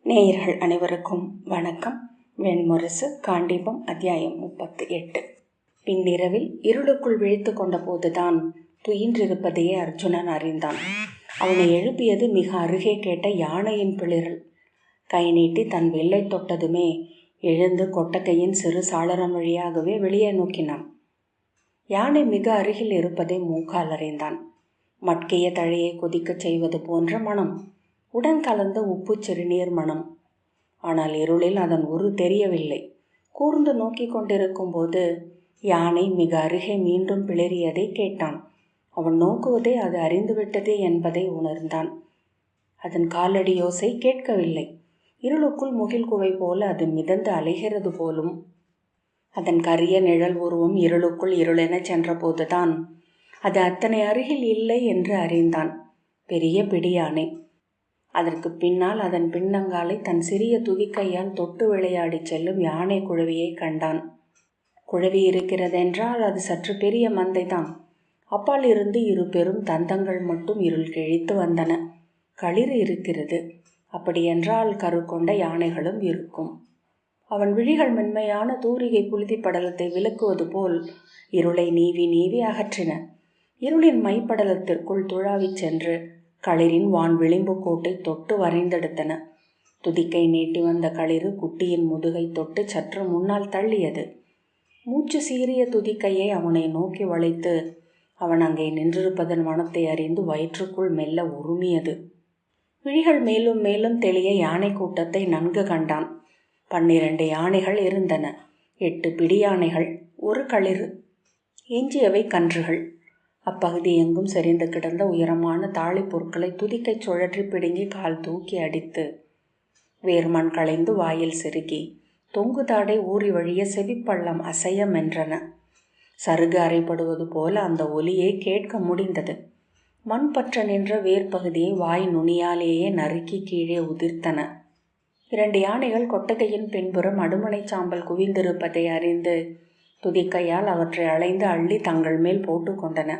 நேயர்கள் அனைவருக்கும் வணக்கம். வெண்முரசு காண்டீபம் அத்தியாயம் 38. பின்னிரவில் இருளுக்குள் விழித்து கொண்ட போதுதான் துயின்றிருப்பதையே அர்ஜுனன் அறிந்தான். அவனை எழுப்பியது மிக அருகே கேட்ட யானையின் பிளிரல். கை நீட்டி தன் வெள்ளை தொட்டதுமே எழுந்து கொட்டகையின் சிறு சாளரம் வழியாகவே வெளியே நோக்கினான். யானை மிக அருகில் இருப்பதை மூக்கால் அறிந்தான். மட்கிய தழையை கொதிக்கச் செய்வது போன்ற மனம், உடன் கலந்த உப்பு சிறுநீர் மனம். ஆனால் இருளில் அதன் உரு தெரியவில்லை. கூர்ந்து நோக்கி கொண்டிருக்கும் போது யானை மிக அருகே மீண்டும் பிளறியதை கேட்டான். அவன் நோக்குவதை அது அறிந்துவிட்டது என்பதை உணர்ந்தான். அதன் காலடி யோசை கேட்கவில்லை. இருளுக்குள் முகில் குவை போல அது மிதந்து அலைகிறது போலும். அதன் கரிய நிழல் உருவம் இருளுக்குள் இருளென சென்ற போதுதான் அது அத்தனை அருகில் இல்லை என்று அறிந்தான். பெரிய பிடியானை. அதற்கு பின்னால் அதன் பின்னங்காலை தன் சிறிய துதிக்கையால் தொட்டு விளையாடி செல்லும் யானை குழவியை கண்டான். குழவி இருக்கிறதென்றால் அது சற்று பெரிய மந்தைதான். அப்பால் இருந்து இரு பெரும் தந்தங்கள் மட்டும் இருள் கிழித்து வந்தன. களிறு இருக்கிறது. அப்படியென்றால் கரு கொண்ட யானைகளும் இருக்கும். அவன் விழிகள் மென்மையான தூரிகை புழுதி படலத்தை விலக்குவது போல் இருளை நீவி நீவி அகற்றின. இருளின் மைப்படலத்திற்குள் துழாவிச் சென்று களிரின் வான் விளிம்பு கோட்டை தொட்டு வரைந்தெடுத்தன. துதிக்கை நீட்டி வந்த களிறு குட்டியின் முதுகை தொட்டு சற்று முன்னால் தள்ளியது. மூச்சு சீறிய துதிக்கையை அவனை நோக்கி வளைத்து அவன் அங்கே நின்றிருப்பதன் மனத்தை அறிந்து வயிற்றுக்குள் மெல்ல உருமியது. விழிகள் மேலும் மேலும் தெளிய யானை கூட்டத்தை நன்கு கண்டான். 12 யானைகள் இருந்தன. 8 பிடி யானைகள், ஒரு களிறு. எஞ்சியவை கன்றுகள். அப்பகுதி எங்கும் செறிந்து கிடந்த உயரமான தாழி பொருட்களை துதிக்கை சுழற்றி பிடுங்கி கால் தூக்கி அடித்து வேர்மண் களைந்து வாயில் செருகி தொங்கு தாடை ஊறி வழிய செவிப்பள்ளம் அசைய மென்றன. சருகு அறைப்படுவது போல அந்த ஒலியை கேட்க முடிந்தது. மண் பற்ற நின்ற வேர்பகுதியை வாய் நுனியாலேயே நறுக்கி கீழே உதிர்த்தன. 2 யானைகள் கொட்டகையின் பின்புறம் அடுமனை சாம்பல் குவிந்திருப்பதை அறிந்து துதிக்கையால் அவற்றை அலைந்து அள்ளி தங்கள் மேல் போட்டு கொண்டன.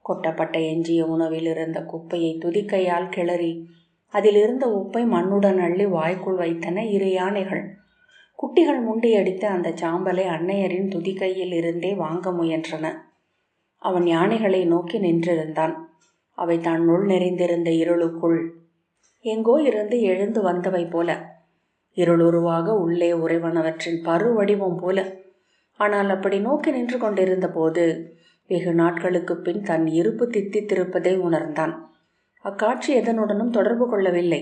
கொட்டப்பட்ட எஞ்சிய உணவில் இருந்த குப்பையை துதிக்கையால் கிளறி அதில் இருந்த உப்பை மண்ணுடன் அள்ளி வாய்க்குள் வைத்தன 2 யானைகள். குட்டிகள் முண்டியடித்து அந்த சாம்பலை அன்னையரின் துதிக்கையில் இருந்தே வாங்க முயன்றன. அவன் யானைகளை நோக்கி நின்றிருந்தான். அவை தன்னுள் நிறைந்திருந்த இருளுக்குள் எங்கோ இருந்து எழுந்து வந்தவை போல, இருளுருவாக உள்ளே உறைவனவற்றின் பருவடிவம் போல. ஆனால் அப்படி நோக்கி நின்று கொண்டிருந்த போது வெகு நாட்களுக்கு பின் தன் இருப்பு தித்தித்திருப்பதை உணர்ந்தான். அக்காட்சி எதனுடனும் தொடர்பு கொள்ளவில்லை.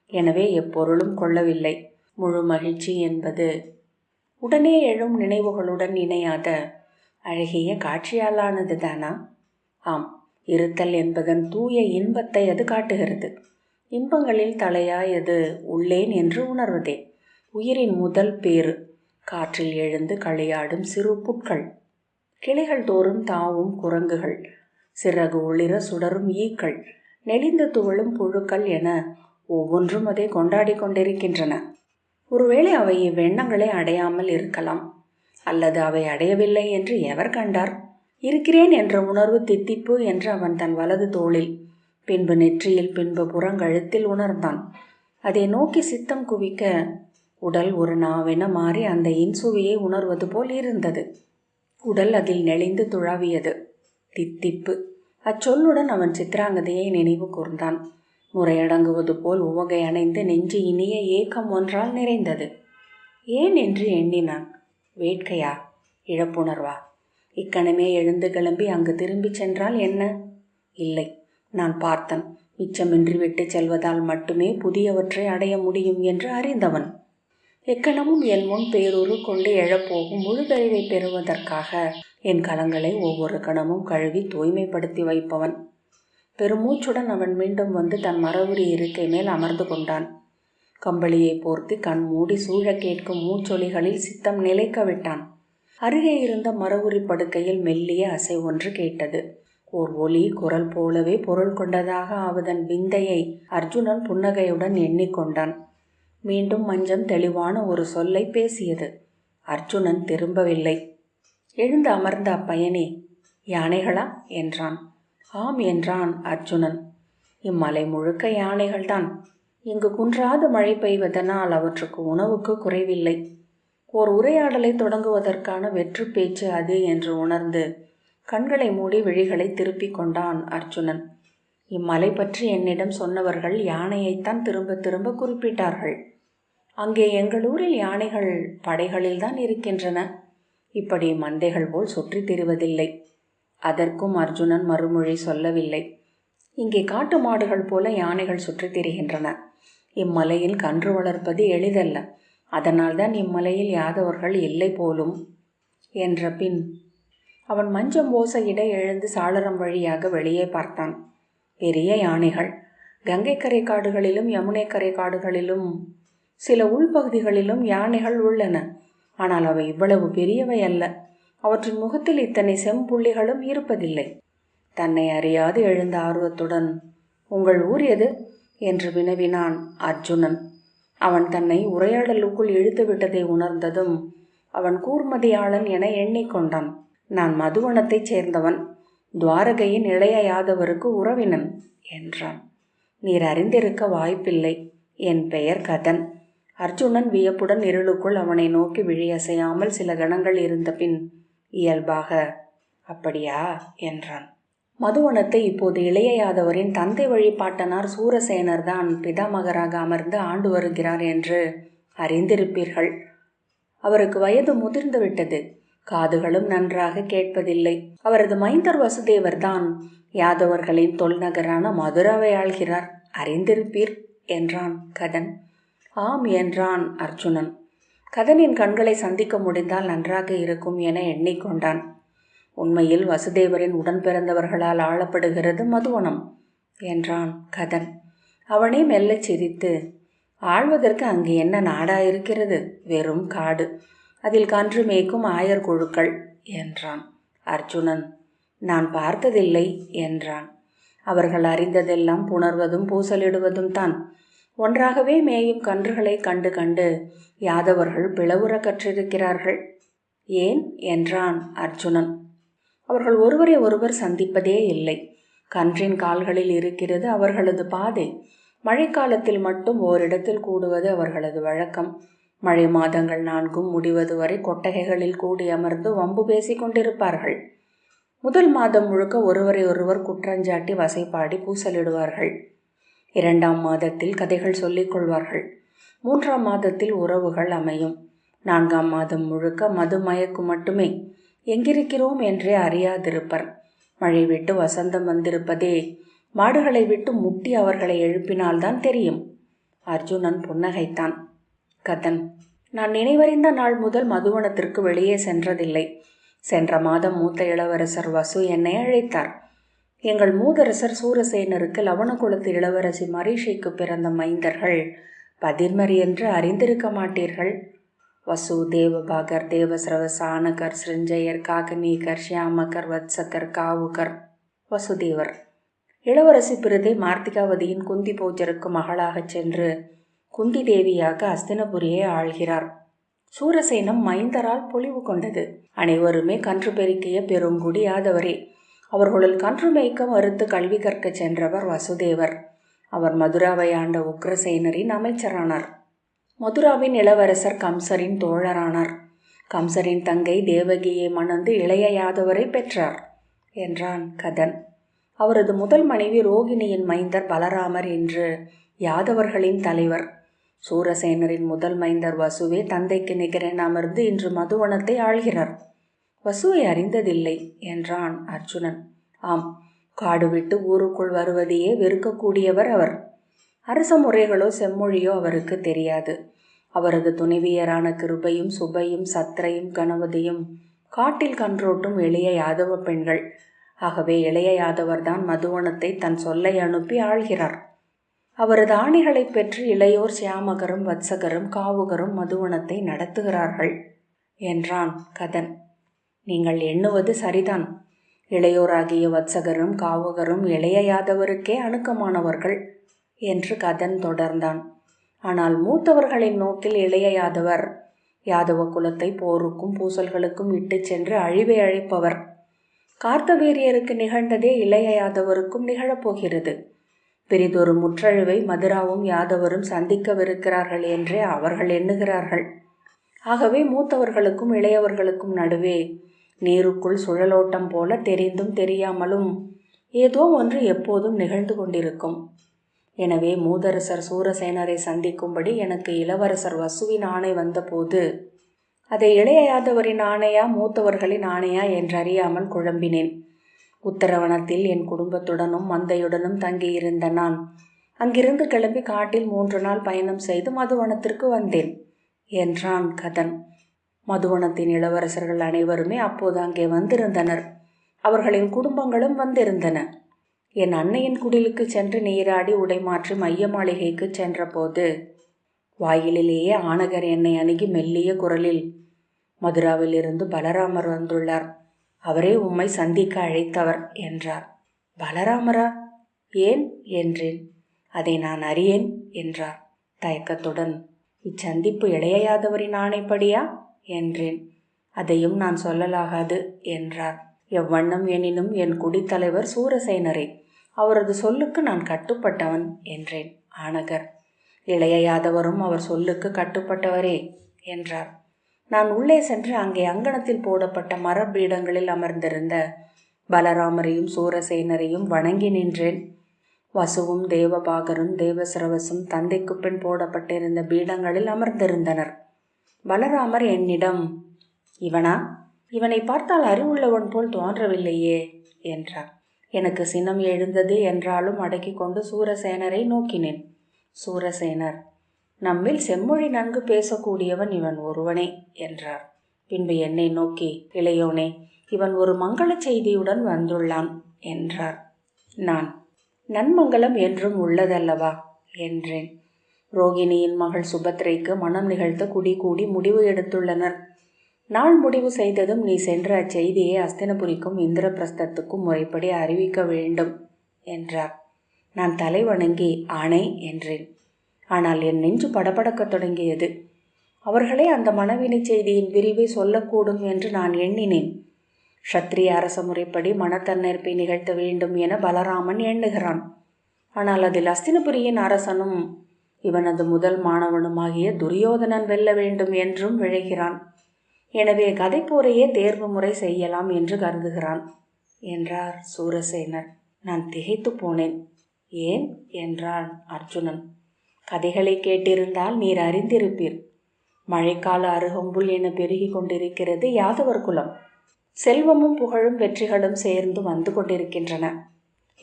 எனவே எப்பொருளும் கொள்ளவில்லை. முழு மகிழ்ச்சி என்பது உடனே எழும் நினைவுகளுடன் இணையாத அழகிய காட்சியாலானது தானா? ஆம், இருத்தல் என்பதன் தூய இன்பத்தை அது காட்டுகிறது. இன்பங்களில் தலையாய் அது உள்ளேன் என்று உணர்வதே உயிரின் முதல் பேறு. காற்றில் எழுந்து களியாடும் சிறு புட்கள், கிளைகள் தோறும் தாவும் குரங்குகள், சிறகு ஒளிர சுடரும் ஈக்கள், நெளிந்து துவளும் புழுக்கள் என ஒவ்வொன்றும் அதை கொண்டாடி கொண்டிருக்கின்றன. ஒருவேளை அவை இவ்வெண்ணங்களை அடையாமல் இருக்கலாம். அல்லது அவை அடையவில்லை என்று எவர் கண்டார்? இருக்கிறேன் என்ற உணர்வு தித்திப்பு என்று அவன் தன் வலது தோளில், பின்பு நெற்றியில், பின்பு புறங்கழுத்தில் உணர்ந்தான். அதை நோக்கி சித்தம் குவிக்க உடல் ஒரு நாவென மாறி அந்த இன்சுவையை உணர்வது போல் இருந்தது. உடல் அதில் நெளிந்து துழாவியது. தித்திப்பு. அச்சொல்லுடன் அவன் சித்திராங்கதையை நினைவு கூர்ந்தான். முறையடங்குவது போல் உவகை அணைந்து நெஞ்சு இனிய ஏக்கம் ஒன்றால் நிறைந்தது. ஏன் என்று எண்ணினான். வேட்கையா? இழப்புணர்வா? இக்கணமே எழுந்து கிளம்பி அங்கு திரும்பிச் சென்றால் என்ன? இல்லை, நான் பார்த்தன். மிச்சமின்றி விட்டு செல்வதால் மட்டுமே புதியவற்றை அடைய முடியும் என்று அறிந்தவன். எக்கணமும் என் முன் பேரூறு கொண்டு எழப்போகும் முழுதறிவை பெறுவதற்காக என் கலங்களை ஒவ்வொரு கணமும் கழுவி தூய்மைப்படுத்தி வைப்பவன். பெருமூச்சுடன் அவன் மீண்டும் வந்து தன் மரவுரி இருக்கை மேல் அமர்ந்து கொண்டான். கம்பளியை போர்த்தி கண் மூடி சூழ கேட்கும் மூச்சொலிகளில் சித்தம் நிலைக்க விட்டான். அருகே இருந்த மரவுரி படுக்கையில் மெல்லிய அசை ஒன்று கேட்டது. ஓர் ஒலி குரல் போலவே பொருள் கொண்டதாக ஆவதன் விந்தையை அர்ஜுனன் புன்னகையுடன் எண்ணிக்கொண்டான். மீண்டும் மஞ்சம் தெளிவான ஒரு சொல்லை பேசியது. அர்ஜுனன் திரும்பவில்லை. எழுந்து அமர்ந்த அப்பயனே, யானைகளா என்றான். ஆம் என்றான் அர்ஜுனன். இம்மலை முழுக்க யானைகள்தான். இங்கு குன்றாத மழை பெய்வதனால் அவற்றுக்கு உணவுக்கு குறைவில்லை. ஓர் உரையாடலை தொடங்குவதற்கான வெற்று பேச்சு அது என்று உணர்ந்து கண்களை மூடி விழிகளை திருப்பிக் கொண்டான் அர்ஜுனன். இம்மலை பற்றி என்னிடம் சொன்னவர்கள் யானையைத்தான் திரும்ப திரும்ப குறிப்பிட்டார்கள். அங்கே எங்கள் ஊரில் யானைகள் படைகளில்தான் இருக்கின்றன. இப்படி மந்தைகள் போல் சுற்றி திரிவதில்லை. அதற்கும் அர்ஜுனன் மறுமொழி சொல்லவில்லை. இங்கே காட்டு மாடுகள் போல யானைகள் சுற்றி திரிகின்றன. இம்மலையில் கன்று வளர்ப்பது எளிதல்ல. அதனால்தான் இம்மலையில் யாதவர்கள் இல்லை போலும் என்ற பின் அவன் மஞ்சம் ஓசையிட எழுந்து சாளரம் வழியாக வெளியே பார்த்தான். பெரிய யானைகள் கங்கைக்கரை காடுகளிலும் யமுனைக்கரை காடுகளிலும் சில உள்பகுதிகளிலும் யானைகள் உள்ளன. ஆனால் அவை இவ்வளவு பெரியவை அல்ல. அவற்றின் முகத்தில் இத்தனை செம்புள்ளிகளும் இருப்பதில்லை. தன்னை அறியாது எழுந்த ஆர்வத்துடன், உங்கள் ஊர் எது என்று வினவினான் அர்ஜுனன். அவன் தன்னை உரையாடலுக்குள் இழுத்து விட்டதை உணர்ந்ததும் அவன் கூர்மதியாளன் என எண்ணிக்கொண்டான். நான் மதுவனத்தைச் சேர்ந்தவன், துவாரகையின் இளைய யாதவருக்கு உறவினன் என்றான். நீர் அறிந்திருக்க வாய்ப்பில்லை. என் பெயர் கதன். அர்ஜுனன் வியப்புடன் இருளுக்குள் அவனை நோக்கி விழியசையாமல் சில கணங்கள் இருந்த பின் இயல்பாக, அப்படியா என்றான். மதுவனத்தை இப்போது இளைய யாதவரின் தந்தை வழிபாட்டனார் சூரசேனர் தான் பிதாமகராக அமர்ந்து ஆண்டு வருகிறார் என்று அறிந்திருப்பீர்கள். அவருக்கு வயது முதிர்ந்து விட்டது. காதுகளும் நன்றாக கேட்பதில்லை. அவரது மைந்தர் வசுதேவர் தான் யாதவர்களின் தொல்நகரான மதுராவை ஆள்கிறார். அறிந்திருப்பீர் என்றான் கதன். ஆம் என்றான் அர்ஜுனன். கதனின் கண்களை சந்திக்க முடிந்தால் நன்றாக இருக்கும் என எண்ணிக்கொண்டான். உண்மையில் வசுதேவரின் உடன் பிறந்தவர்களால் ஆளப்படுகிறது மதுவனம் என்றான் கதன். அவனே மெல்லச் சிரித்து, ஆள்வதற்கு அங்கு என்ன நாடாயிருக்கிறது? வெறும் காடு. அதில் கன்று மேய்க்கும் ஆயர் குழுக்கள் என்றான். அர்ஜுனன், நான் பார்த்ததில்லை என்றான். அவர்கள் அறிந்ததெல்லாம் புணர்வதும் பூசலிடுவதும் தான். ஒன்றாகவே மேயும் கன்றுகளை கண்டு கண்டு யாதவர்கள் பிளவுற கற்றிருக்கிறார்கள். ஏன் என்றான் அர்ஜுனன். அவர்கள் ஒருவரை ஒருவர் சந்திப்பதே இல்லை. கன்றின் கால்களில் இருக்கிறது அவர்களது பாதை. மழைக்காலத்தில் மட்டும் ஓரிடத்தில் கூடுவது அவர்களது வழக்கம். மழை மாதங்கள் 4 முடிவது வரை கொட்டகைகளில் கூடி அமர்ந்து வம்பு பேசி கொண்டிருப்பார்கள். முதல் மாதம் முழுக்க ஒருவரை ஒருவர் குற்றஞ்சாட்டி வசைப்பாடி பூசலிடுவார்கள். 2ஆம் மாதத்தில் கதைகள் சொல்லிக் கொள்வார்கள். 3ஆம் மாதத்தில் உறவுகள் அமையும். 4ஆம் மாதம் முழுக்க மது மயக்கு மட்டுமே. எங்கிருக்கிறோம் என்றே அறியாதிருப்பர். மழை விட்டு வசந்தம் வந்திருப்பதே மாடுகளை விட்டு முட்டி அவர்களை எழுப்பினால்தான் தெரியும். அர்ஜுனன் புன்னகைத்தான். கதன், நான் நினைவறிந்த நாள் முதல் மதுவனத்திற்கு வெளியே சென்றதில்லை. சென்ற மாதம் மூத்த இளவரசர் வசு என்னை அழைத்தார். எங்கள் மூதரசர் சூரசேனருக்கு லவணகுலத்து இளவரசி மரீஷைக்கு பிறந்த மைந்தர்கள் பதிர்மர் என்று அறிந்திருக்க மாட்டீர்கள். வசு, தேவபாகர், தேவசிரவ, சானகர், சிருஞ்சயர், காகநீகர், ஷியாமகர், வத்சகர், காவுகர், வசுதேவர். இளவரசி பிரிதை மார்த்திகாவதியின் குந்தி போஜருக்கு மகளாகச் சென்று குந்தி தேவியாக அஸ்தினபுரியை ஆள்கிறார். சூரசேனம் மைந்தரால் பொலிவு கொண்டது. அனைவருமே கன்று பெருக்கிய பெருங்குடி யாதவரே. அவர்களுள் கன்று மேய்க்க மறுத்து கல்வி கற்கச் சென்றவர் வசுதேவர். அவர் மதுராவை ஆண்ட உக்ரசேனரின் அமைச்சரானார். மதுராவின் இளவரசர் கம்சரின் தோழரானார். கம்சரின் தங்கை தேவகியை மணந்து இளைய யாதவரை பெற்றார் என்றான் கதன். அவரது முதல் மனைவி ரோகிணியின் மைந்தர் பலராமர் என்று யாதவர்களின் தலைவர். சூரசேனரின் முதல் மைந்தர் வசுவே தந்தைக்கு நிகரென அமர்ந்து இன்று மதுவனத்தை ஆள்கிறார். வசுவை அறிந்ததில்லை என்றான் அர்ஜுனன். ஆம், காடு விட்டு ஊருக்குள் வருவதையே வெறுக்கக்கூடியவர் அவர். அரச முறைகளோ செம்மொழியோ அவருக்கு தெரியாது. அவரது துணைவியரான கிருபையும் சுபையும் சத்ரையும் கணவதியும் காட்டில் கன்றோட்டும் எளிய யாதவ பெண்கள். ஆகவே இளைய யாதவர்தான் மதுவனத்தை தன் சொல்லை அனுப்பி ஆள்கிறார். அவரது ஆணைகளை பெற்று இளையோர் சியாமகரும் வத்சகரும் காவுகரும் மதுவனத்தை நடத்துகிறார்கள் என்றான் கதன். நீங்கள் எண்ணுவது சரிதான். இளையோராகிய வத்சகரும் காவுகரும் இளைய யாதவருக்கே அணுக்கமானவர்கள் என்று கதன் தொடர்ந்தான். ஆனால் மூத்தவர்களின் நோக்கில் இளைய யாதவர் யாதவ குலத்தை போருக்கும் பூசல்களுக்கும் இட்டு சென்று அழிவை அழைப்பவர். கார்த்தவீரியருக்கு நிகழ்ந்ததே இளைய யாதவருக்கும் நிகழப்போகிறது. பெரிதொரு முற்றழிவை மதுராவும் யாதவரும் சந்திக்கவிருக்கிறார்கள் என்றே அவர்கள் எண்ணுகிறார்கள். ஆகவே மூத்தவர்களுக்கும் இளையவர்களுக்கும் நடுவே நீருக்குள் சுழலோட்டம் போல தெரிந்தும் தெரியாமலும் ஏதோ ஒன்று எப்போதும் நிகழ்ந்து கொண்டிருக்கும். எனவே மூதரசர் சூரசேனரை சந்திக்கும்படி எனக்கு இளவரசர் வசுவின் ஆணை வந்தபோது அதை இளைய யாதவரின் ஆணையா மூத்தவர்களின் ஆணையா என்றறியாமல் குழம்பினேன். உத்தரவனத்தில் என் குடும்பத்துடனும் மந்தையுடனும் தங்கியிருந்த நான் அங்கிருந்து கிளம்பி காட்டில் 3 நாள் பயணம் செய்து மதுவனத்திற்கு வந்தேன் என்றான் கதன். மதுவனத்தின் இளவரசர்கள் அனைவருமே அப்போது அங்கே வந்திருந்தனர். அவர்களின் குடும்பங்களும் வந்திருந்தன. என் அன்னையின் குடிலுக்கு சென்று நீராடி உடைமாற்றி மைய மாளிகைக்கு சென்ற போது வாயிலேயே ஆனகர் என்னை அணுகி மெல்லிய குரலில், மதுராவில் இருந்து பலராமர் வந்துள்ளார், அவரே உம்மை சந்திக்க அழைத்தவர் என்றார். பலராமரா? ஏன் என்றேன். அதை நான் அறியேன் என்றார் தயக்கத்துடன். இச்சந்திப்பு இளைய யாதவரின் ஆணைப்படியா என்றேன். அதையும் நான் சொல்லலாகாது என்றார். எவ்வண்ணம் எனினும் என் குடித்தலைவர் சூரசேனரே, அவரது சொல்லுக்கு நான் கட்டுப்பட்டவன் என்றேன். ஆனகர், இளைய யாதவரும் அவர் சொல்லுக்கு கட்டுப்பட்டவரே என்றார். நான் உள்ளே சென்று அங்கே அங்கணத்தில் போடப்பட்ட மரபீடங்களில் அமர்ந்திருந்த பலராமரையும் சூரசேனரையும் வணங்கி நின்றேன். வசுவும் தேவபாகரும் தேவசிரவசும் தந்தைக்கு பின் போடப்பட்டிருந்த பீடங்களில் அமர்ந்திருந்தனர். பலராமர் என்னிடம், இவனா? இவனை பார்த்தால் அறிவுள்ளவன் போல் தோன்றவில்லையே என்றார். எனக்கு சினம் எழுந்தது என்றாலும் அடக்கி கொண்டு சூரசேனரை நோக்கினேன். சூரசேனர், நம்மில் செம்மொழி நன்கு பேசக்கூடியவன் இவன் ஒருவனே என்றார். பின்பு என்னை நோக்கி, இளையோனே, இவன் ஒரு மங்கள செய்தியுடன் வந்துள்ளான் என்றார். நான், நன்மங்கலம் என்றும் உள்ளதல்லவா என்றேன். ரோகிணியின் மகள் சுபத்ரைக்கு மனம் நிகழ்த்த குடி கூடி முடிவு எடுத்துள்ளனர். நாள் முடிவு செய்ததும் நீ சென்ற அச்செய்தியை அஸ்தினபுரிக்கும் இந்திரபிரஸ்தத்துக்கும் முறைப்படி அறிவிக்க வேண்டும் என்றார். நான் தலை வணங்கி ஆணை என்றேன். ஆனால் என் நெஞ்சு படபடக்கத் தொடங்கியது. அவர்களே அந்த மனவினை செய்தியின் விரிவை சொல்லக்கூடும் என்று நான் எண்ணினேன். க்ஷத்ரிய அரச முறைப்படி மனத்தன்னேற்பை நிகழ்த்த வேண்டும் என பலராமன் எண்ணுகிறான். ஆனால் அதில் அஸ்தினபுரியின் அரசனும் இவனது முதல் மாணவனுமாகிய துரியோதனன் வெல்ல வேண்டும் என்றும் விழைகிறான். எனவே கதைப்போரையே தேர்வு முறை செய்யலாம் என்று கருதுகிறான் என்றார் சூரசேனர். நான் திகைத்து போனேன். ஏன் என்றான் அர்ஜுனன். கதைகளை கேட்டிருந்தால் நீர் அறிந்திருப்பீர். மழைக்கால அருகம்புல் என பெருகி கொண்டிருக்கிறது யாதவர் குலம். செல்வமும் புகழும் வெற்றிகளும் சேர்ந்து வந்து கொண்டிருக்கின்றன.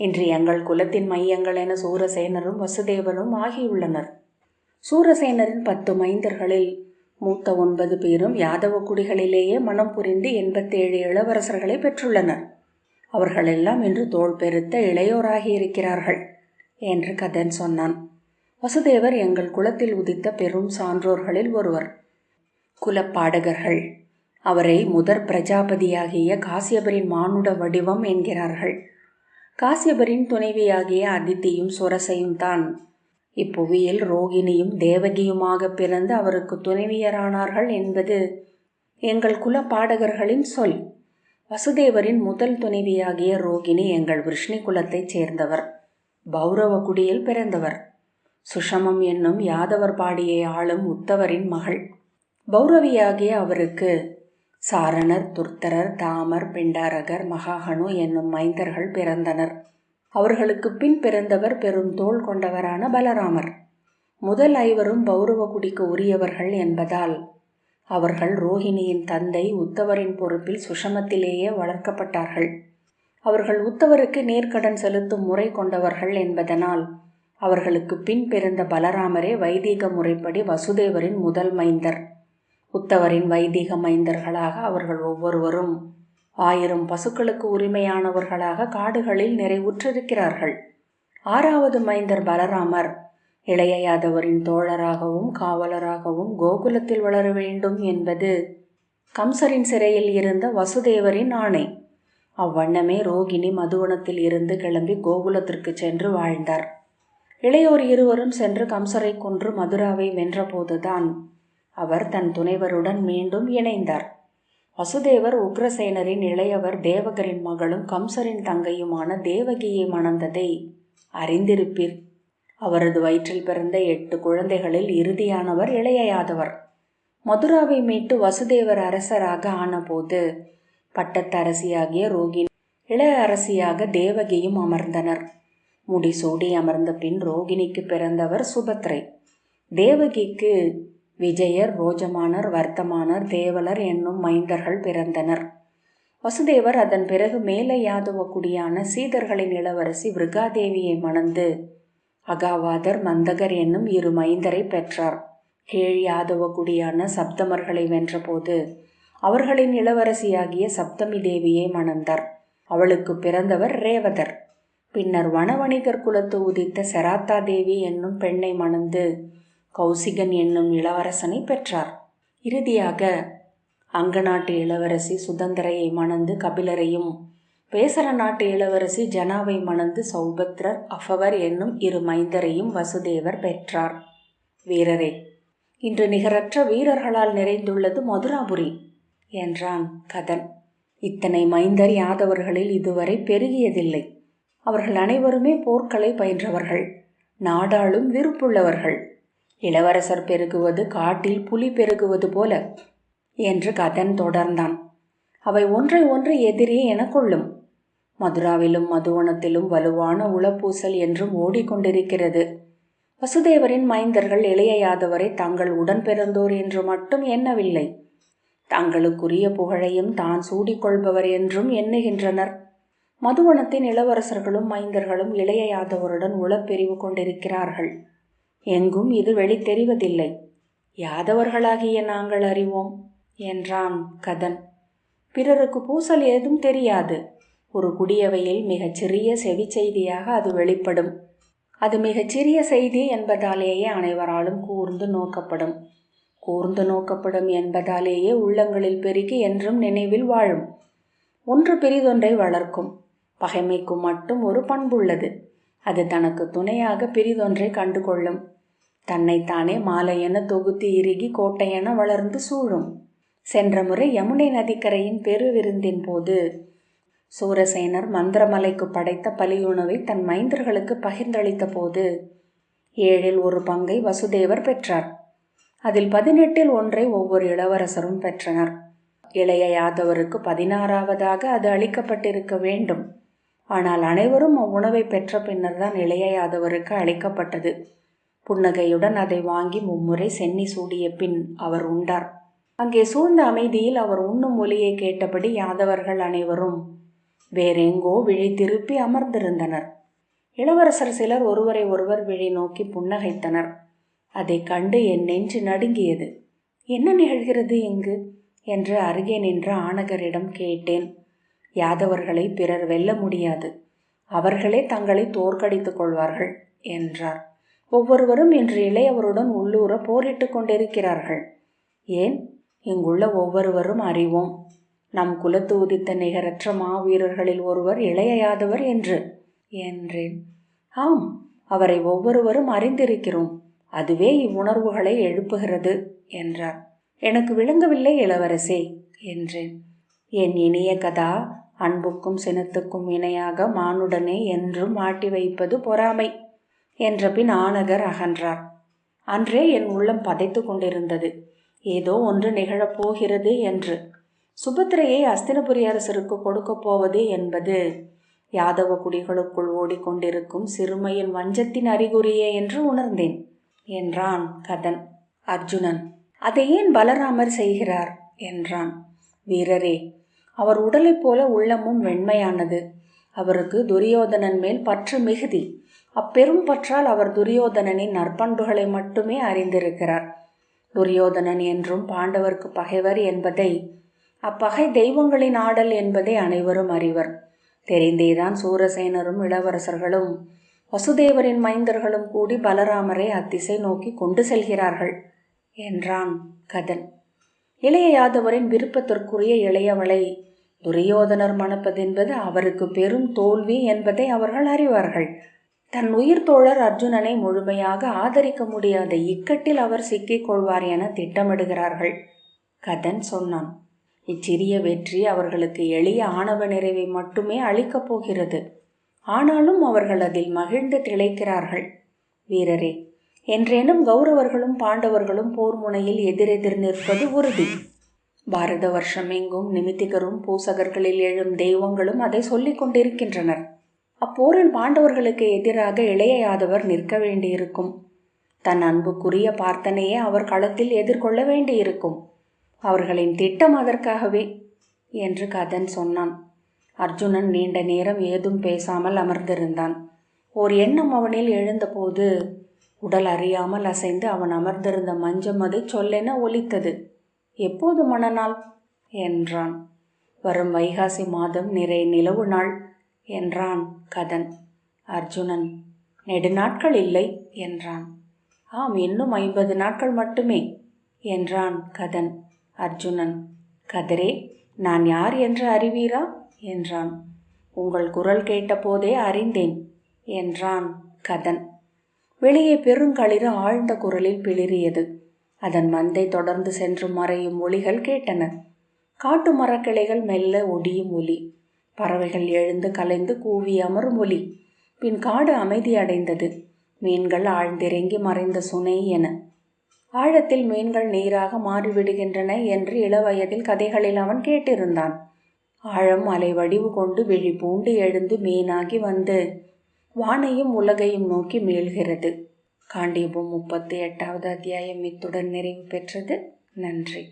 இன்று எங்கள் குலத்தின் மையங்கள் என சூரசேனரும் வசுதேவனும் ஆகியுள்ளனர். சூரசேனரின் 10 மைந்தர்களில் மூத்த 9 பேரும் யாதவ குடிகளிலேயே மனம் புரிந்து 87 இளவரசர்களை பெற்றுள்ளனர். அவர்களெல்லாம் இன்று தோள் பெருத்த இளையோராகி இருக்கிறார்கள் என்று கதன் சொன்னான். வசுதேவர் எங்கள் குலத்தில் உதித்த பெரும் சான்றோர்களில் ஒருவர். குலப்பாடகர்கள் அவரை முதற் பிரஜாபதியாகிய காசியபரின் மானுட வடிவம் என்கிறார்கள். காசியபரின் துணைவியாகிய அதித்தியும் சுரசையும் தான் இப்புவியில் ரோகிணியும் தேவகியுமாக பிறந்து அவருக்கு துணைவியரானார்கள் என்பது எங்கள் குல பாடகர்களின் சொல். வசுதேவரின் முதல் துணைவியாகிய ரோகிணி எங்கள் விஷ்ணு குலத்தைச் சேர்ந்தவர். பௌரவ குடியில் பிறந்தவர். சுஷமம் என்னும் யாதவர் பாடியை ஆளும் உத்தவரின் மகள். பௌரவியாகிய அவருக்கு சாரணர், துர்த்தரர், தாமர், பிண்டாரகர், மகாஹனு என்னும் மைந்தர்கள் பிறந்தனர். அவர்களுக்கு பின் பிறந்தவர் பெரும் தோள் கொண்டவரான பலராமர். முதல் 5வரும் பௌரவ குடிக்கு உரியவர்கள் என்பதால் அவர்கள் ரோஹிணியின் தந்தை உத்தவரின் பொறுப்பில் சுஷமத்திலேயே வளர்க்கப்பட்டார்கள். அவர்கள் உத்தவருக்கு நேர்கடன் செலுத்தும் முறை கொண்டவர்கள் என்பதனால் அவர்களுக்கு பின் பிறந்த பலராமரே வைதீக முறைப்படி வசுதேவரின் முதல் மைந்தர். உத்தவரின் வைதீக மைந்தர்களாக அவர்கள் ஒவ்வொருவரும் 1000 பசுக்களுக்கு உரிமையானவர்களாக காடுகளில் நிறைவுற்றிருக்கிறார்கள். 6வது மைந்தர் பலராமர் இளைய யாதவரின் தோழராகவும் காவலராகவும் கோகுலத்தில் வளர வேண்டும் என்பது கம்சரின் சிறையில் இருந்த வசுதேவரின் ஆணை. அவ்வண்ணமே ரோகிணி மதுவனத்தில் இருந்து கிளம்பி கோகுலத்திற்கு சென்று வாழ்ந்தார். இளையோர் இருவரும் சென்று கம்சரை கொன்று மதுராவை வென்றபோதுதான் அவர் தன் துணைவருடன் மீண்டும் இணைந்தார். வசுதேவர் உக்ரசேனரின் இளையவர் தேவகரின் மகளும் கம்சரின் தங்கையுமான தேவகியை மணந்ததை அறிந்திருப்பீர். அவரது வயிற்றில் பிறந்த 8 குழந்தைகளில் இறுதியானவர் இளைய யாதவர். மதுராவை மீட்டு வசுதேவர் அரசராக ஆனபோது பட்டத்தரசியாகிய ரோகிணி இளைய அரசியாக தேவகியும் அமர்ந்தனர். முடிசூடி அமர்ந்த பின் ரோகிணிக்கு பிறந்தவர் சுபத்ரை. தேவகிக்கு விஜயர், ரோஜமானர், வர்த்தமானர், தேவலர் என்னும் மைந்தர்கள் பிறந்தனர். வசுதேவர் அதன் பிறகு மேலை யாதவ குடியான சீதர்களின் இளவரசி விருகாதேவியை மணந்து அகாவாதர், மந்தகர் என்னும் 2 மைந்தரை பெற்றார். கீழ் யாதவ குடியான சப்தமர்களை வென்றபோது அவர்களின் இளவரசியாகிய சப்தமி தேவியை மணந்தார். அவளுக்கு பிறந்தவர் ரேவதர். பின்னர் வனவணிகர் குலத்து உதித்த செராத்தா தேவி என்னும் பெண்ணை மணந்து கௌசிகன் என்னும் இளவரசனை பெற்றார். இறுதியாக அங்க நாட்டு இளவரசி சுதந்திரையை மணந்து கபிலரையும், பேசர நாட்டு இளவரசி ஜனாவை மணந்து சௌபத்ரர், அஃபவர் என்னும் 2 மைந்தரையும் வசுதேவர் பெற்றார். வீரரே, இன்று நிகரற்ற வீரர்களால் நிறைந்துள்ளது மதுராபுரி என்றான் கதன். இத்தனை மைந்தர் யாதவர்களில் இதுவரை பெருகியதில்லை. அவர்கள் அனைவருமே போர்க்களை பயின்றவர்கள், நாடாளும் விருப்புள்ளவர்கள். இளவரசர் பெருகுவது காட்டில் புலி பெருகுவது போல என்று கதன் தொடர்ந்தான். அவை ஒன்றை ஒன்று எதிரே என கொள்ளும். மதுராவிலும் மதுவனத்திலும் வலுவான உளப்பூசல் என்றும் ஓடிக்கொண்டிருக்கிறது. வசுதேவரின் மைந்தர்கள் இளைய யாதவரை தங்கள் உடன் பிறந்தோர் என்று மட்டும் எண்ணவில்லை, தங்களுக்குரிய புகழையும் தான் சூடிக்கொள்பவர் என்றும் எண்ணுகின்றனர். மதுவனத்தின் இளவரசர்களும் மைந்தர்களும் இளைய யாதவருடன் உளப்பெரிவு கொண்டிருக்கிறார்கள். எங்கும் இது வெளித்தெரிவதில்லை. யாதவர்களாகிய நாங்கள் அறிவோம் என்றான் கதன். பிறருக்கு பூசல் ஏதும் தெரியாது. ஒரு குடியவையில் மிகச்சிறிய செவி செய்தியாக அது வெளிப்படும். அது மிகச்சிறிய செய்தி என்பதாலேயே அனைவராலும் கூர்ந்து நோக்கப்படும். கூர்ந்து நோக்கப்படும் என்பதாலேயே உள்ளங்களில் பெருகி என்றும் நினைவில் வாழும். ஒன்று பிரிதொன்றை வளர்க்கும். பகைமைக்கு மட்டும் ஒரு பண்புள்ளது. அது தனக்கு துணையாக பிரிதொன்றை கண்டுகொள்ளும். தன்னைத்தானே மாலையென தொகுத்து இறுகி கோட்டையென வளர்ந்து சூழும். சென்ற முறை யமுனை நதிக்கரையின் பெருவிருந்தின் போது சூரசேனர் மந்திரமலைக்கு படைத்த பலியுணவை தன் மைந்தர்களுக்கு பகிர்ந்தளித்த போது 7இல் 1 பங்கை வசுதேவர் பெற்றார். அதில் 18இல் 1 ஒவ்வொரு இளவரசரும் பெற்றனர். இளைய யாதவருக்கு 16வதாக அது அளிக்கப்பட்டிருக்க வேண்டும். ஆனால் அனைவரும் அவ்வுணவை பெற்ற பின்னர் தான் இளைய யாதவருக்கு அளிக்கப்பட்டது. புன்னகையுடன் அதை வாங்கி 3 முறை சென்னி சூடிய பின் அவர் உண்டார். அங்கே சூழ்ந்த அமைதியில் அவர் உண்ணும் ஒலியை கேட்டபடி யாதவர்கள் அனைவரும் வேறெங்கோ விழி திருப்பி அமர்ந்திருந்தனர். இளவரசர் சிலர் ஒருவரை ஒருவர் விழி நோக்கி புன்னகைத்தனர். அதை கண்டு என் நெஞ்சு நடுங்கியது. என்ன நிகழ்கிறது இங்கு என்று அருகே நின்ற ஆணகரிடம் கேட்டேன். யாதவர்களை பிறர் வெல்ல முடியாது, அவர்களே தங்களை தோற்கடித்துக் கொள்வார்கள் என்றார். ஒவ்வொருவரும் இன்று இளையவருடன் உள்ளூர போரிட்டு கொண்டிருக்கிறார்கள். ஏன், இங்குள்ள ஒவ்வொருவரும் அறிவோம். நம் குலத்து உதித்த நிகரற்ற மாவீரர்களில் ஒருவர் இளைய யாதவர் என்றேன். ஆம், அவரை ஒவ்வொருவரும் அறிந்திருக்கிறோம். அதுவே இவ்வுணர்வுகளை எழுப்புகிறது என்றார். எனக்கு விளங்கவில்லை இளவரசே என்றேன். என் இனிய கதா, அன்புக்கும் சினத்துக்கும் இணையாக மானுடனே என்றும் மாட்டி வைப்பது பொறாமை என்ற பின் ஆணகர் அகன்றார். அன்றே என் உள்ளம் பதைத்து கொண்டிருந்தது, ஏதோ ஒன்று நிகழப்போகிறது என்று. சுபத்திரையை அஸ்தினபுரி அரசருக்கு கொடுக்கப் போவது என்பது யாதவ குடிகளுக்குள் ஓடிக்கொண்டிருக்கும் சிறுமையின் வஞ்சத்தின் அறிகுறியே என்று உணர்ந்தேன் என்றான் கதன். அர்ஜுனன், அதை ஏன் பலராமர் செய்கிறார் என்றான். வீரரே, அவர் உடலைப் போல உள்ளமும் வெண்மையானது. அவருக்கு துரியோதனன் மேல் பற்று மிகுதி. அப்பெரும் பற்றால் அவர் துரியோதனனின் நற்பண்புகளை மட்டுமே அறிந்திருக்கிறார். துரியோதனன் என்றும் பாண்டவர்க்கு பகைவர் என்பதை, அப்பகை தெய்வங்களின் ஆடல் என்பதை அனைவரும் அறிவர். தெரிந்தேதான் சூரசேனரும் இளவரசர்களும் வசுதேவரின் மைந்தர்களும் கூடி பலராமரை அத்திசை நோக்கி கொண்டு செல்கிறார்கள் என்றான் கதன். இளைய யாதவரின் விருப்பத்திற்குரிய இளையவளை துரியோதனர் மணப்பதென்பது அவருக்கு பெரும் தோல்வி என்பதை அவர்கள் அறிவார்கள். தன் உயிர் தோழர் அர்ஜுனனை முழுமையாக ஆதரிக்க முடியாத இக்கட்டில் அவர் சிக்கிக் கொள்வார் என திட்டமிடுகிறார்கள் கதன் சொன்னான். இச்சிறிய வெற்றி அவர்களுக்கு எளிய ஆணவ நிறைவை மட்டுமே அளிக்கப் போகிறது. ஆனாலும் அவர்கள் அதில் மகிழ்ந்து திளைக்கிறார்கள். வீரரே, என்றேனும் கௌரவர்களும் பாண்டவர்களும் போர் முனையில் எதிரெதிர் நிற்பது உறுதி. பாரத வருஷமெங்கும் நிமித்திகரும் பூசகர்களில் எழும் தெய்வங்களும் அதை சொல்லிக் கொண்டிருக்கின்றனர். அப்போரில் பாண்டவர்களுக்கு எதிராக இளைய யாதவர் நிற்க வேண்டியிருக்கும். தன் அன்புக்குரிய பார்த்தனையே அவர் களத்தில் எதிர்கொள்ள வேண்டியிருக்கும். அவர்களின் திட்டம் அதற்காகவே என்று கதன் சொன்னான். அர்ஜுனன் நீண்ட நேரம் ஏதும் பேசாமல் அமர்ந்திருந்தான். ஓர் எண்ணம் அவனில் எழுந்தபோது உடல் அறியாமல் அசைந்து அவன் அமர்ந்திருந்த மஞ்சம் அதை சொல்லென ஒலித்தது. எப்போது மணநாள் என்றான். வரும் வைகாசி மாதம் நிறை நிலவு நாள் என்றான் கதன். அர்ஜுனன் நெடுநாட்கள் இல்லை என்றான். ஆம், இன்னும் 50 நாட்கள் மட்டுமே என்றான் கதன். அர்ஜுனன், கதரே, நான் யார் என்று அறிவீரா என்றான். உங்கள் குரல் கேட்டபோதே அறிந்தேன் என்றான் கதன். வெளியே பெருங்களிறு ஆழ்ந்த குரலில் பிளிரியது. அதன் மந்தை தொடர்ந்து சென்று மறையும் ஒலிகள் கேட்டன. காட்டு மரக்கிளைகள் மெல்ல ஒடியும் ஒலி, பறவைகள் எழுந்து கலைந்து கூவி அமரும் ஒலி. பின் காடு அமைதி அடைந்தது. மீன்கள் ஆழ்ந்திறங்கி மறைந்த சுனை என. ஆழத்தில் மீன்கள் நீராக மாறிவிடுகின்றன என்று இளவயதில் கதைகளில் அவன் கேட்டிருந்தான். ஆழம் அலை வடிவு கொண்டு விழி பூண்டு எழுந்து மீனாகி வந்து வானையும் உலகையும் நோக்கி மீள்கிறது. காண்டீபம் 38வது அத்தியாயம் இத்துடன் நிறைவு பெற்றது. நன்றி.